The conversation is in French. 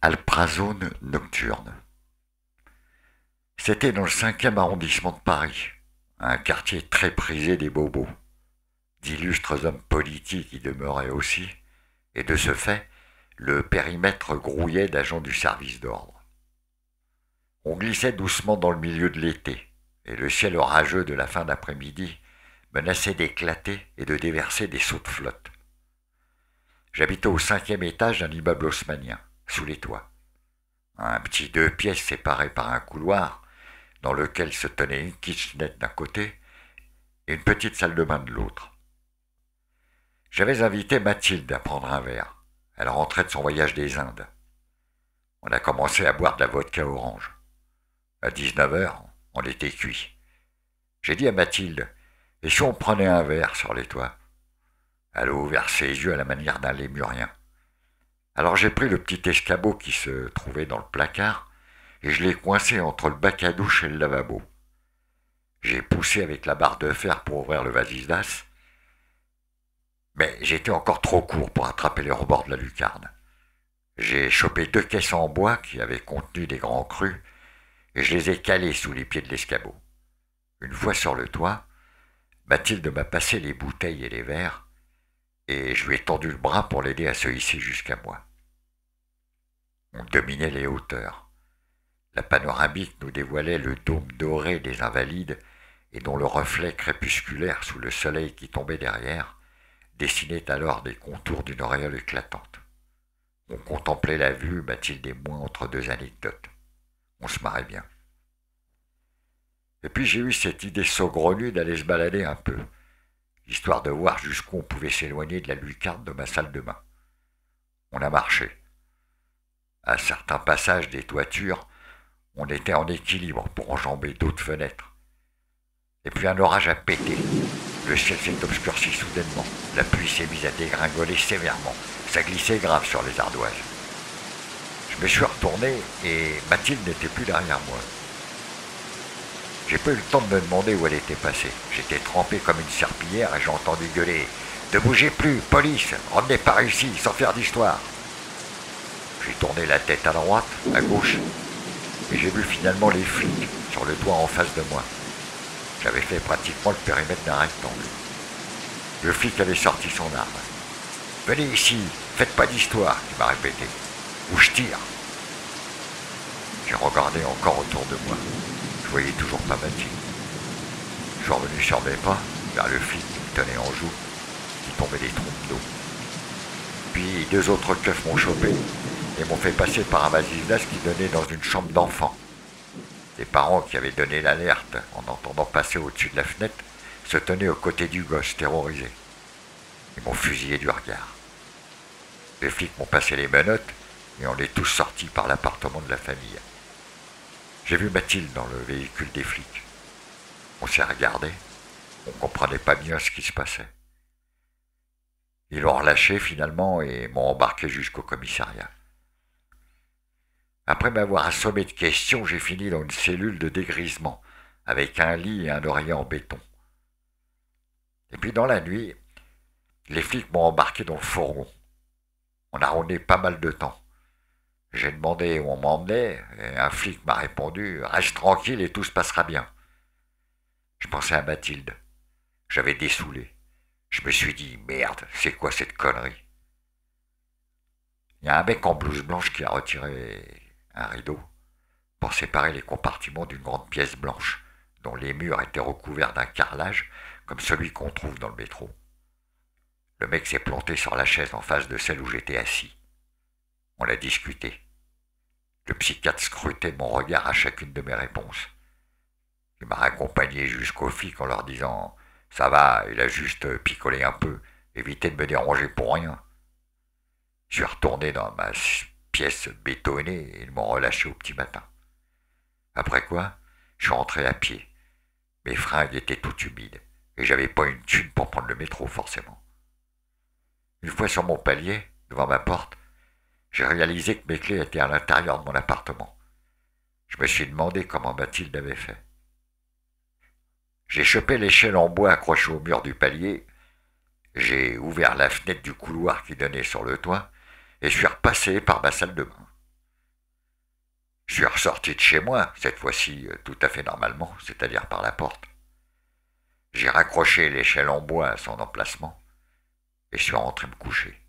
Alprazone nocturne. C'était dans le 5e arrondissement de Paris, un quartier très prisé des bobos. D'illustres hommes politiques y demeuraient aussi, et de ce fait, le périmètre grouillait d'agents du service d'ordre. On glissait doucement dans le milieu de l'été, et le ciel orageux de la fin d'après-midi menaçait d'éclater et de déverser des seaux de flotte. J'habitais au 5e étage d'un immeuble haussmannien, sous les toits. Un petit 2 pièces séparé par un couloir, dans lequel se tenait une kitchenette d'un côté et une petite salle de bain de l'autre. J'avais invité Mathilde à prendre un verre. Elle rentrait de son voyage des Indes. On a commencé à boire de la vodka orange. À 19h, on était cuit. J'ai dit à Mathilde, et si on prenait un verre sur les toits? Elle a ouvert ses yeux à la manière d'un lémurien. Alors j'ai pris le petit escabeau qui se trouvait dans le placard et je l'ai coincé entre le bac à douche et le lavabo. J'ai poussé avec la barre de fer pour ouvrir le vasistas, mais j'étais encore trop court pour attraper les rebords de la lucarne. J'ai chopé 2 caisses en bois qui avaient contenu des grands crus et je les ai calés sous les pieds de l'escabeau. Une fois sur le toit, Mathilde m'a passé les bouteilles et les verres et je lui ai tendu le bras pour l'aider à se hisser jusqu'à moi. On dominait les hauteurs. La panoramique nous dévoilait le dôme doré des Invalides et dont le reflet crépusculaire sous le soleil qui tombait derrière dessinait alors des contours d'une auréole éclatante. On contemplait la vue, Mathilde et moi, entre deux anecdotes. On se marrait bien. Et puis j'ai eu cette idée saugrenue d'aller se balader un peu, histoire de voir jusqu'où on pouvait s'éloigner de la lucarne de ma salle de bain. On a marché. À certains passages des toitures, on était en équilibre pour enjamber d'autres fenêtres. Et puis un orage a pété. Le ciel s'est obscurci soudainement. La pluie s'est mise à dégringoler sévèrement. Ça glissait grave sur les ardoises. Je me suis retourné et Mathilde n'était plus derrière moi. J'ai pas eu le temps de me demander où elle était passée. J'étais trempé comme une serpillière et j'ai entendu gueuler « Ne bougez plus, police, revenez par ici, sans faire d'histoire !» J'ai tourné la tête à droite, à gauche, et j'ai vu finalement les flics sur le toit en face de moi. J'avais fait pratiquement le périmètre d'un rectangle. Le flic avait sorti son arme. « Venez ici, faites pas d'histoire !» il m'a répété. « Ou je tire !» J'ai regardé encore autour de moi. Je voyais toujours pas Mathilde. Je suis revenu sur mes pas, vers le flic qui me tenait en joue, qui tombait des trompes d'eau. Puis 2 autres keufs m'ont chopé et m'ont fait passer par un vasistas qui donnait dans une chambre d'enfant. Les parents qui avaient donné l'alerte en entendant passer au-dessus de la fenêtre se tenaient aux côtés du gosse, terrorisés. Ils m'ont fusillé du regard. Les flics m'ont passé les menottes et on est tous sortis par l'appartement de la famille. J'ai vu Mathilde dans le véhicule des flics. On s'est regardé, on comprenait pas bien ce qui se passait. Ils l'ont relâché finalement et m'ont embarqué jusqu'au commissariat. Après m'avoir assommé de questions, j'ai fini dans une cellule de dégrisement, avec un lit et un oreiller en béton. Et puis dans la nuit, les flics m'ont embarqué dans le fourgon. On a rôdé pas mal de temps. J'ai demandé où on m'emmenait, et un flic m'a répondu « Reste tranquille et tout se passera bien ». Je pensais à Mathilde. J'avais dessoulé. Je me suis dit « Merde, c'est quoi cette connerie ?» Il y a un mec en blouse blanche qui a retiré un rideau pour séparer les compartiments d'une grande pièce blanche dont les murs étaient recouverts d'un carrelage comme celui qu'on trouve dans le métro. Le mec s'est planté sur la chaise en face de celle où j'étais assis. On a discuté. Le psychiatre scrutait mon regard à chacune de mes réponses. Il m'a raccompagné jusqu'aux flics en leur disant « Ça va, il a juste picolé un peu, évitez de me déranger pour rien ». Je suis retourné dans ma pièce bétonnée et ils m'ont relâché au petit matin. Après quoi, je suis rentré à pied. Mes fringues étaient toutes humides et j'avais pas une thune pour prendre le métro forcément. Une fois sur mon palier, devant ma porte, j'ai réalisé que mes clés étaient à l'intérieur de mon appartement. Je me suis demandé comment Mathilde avait fait. J'ai chopé l'échelle en bois accrochée au mur du palier, j'ai ouvert la fenêtre du couloir qui donnait sur le toit et je suis repassé par ma salle de bain. Je suis ressorti de chez moi, cette fois-ci tout à fait normalement, c'est-à-dire par la porte. J'ai raccroché l'échelle en bois à son emplacement et suis rentré me coucher.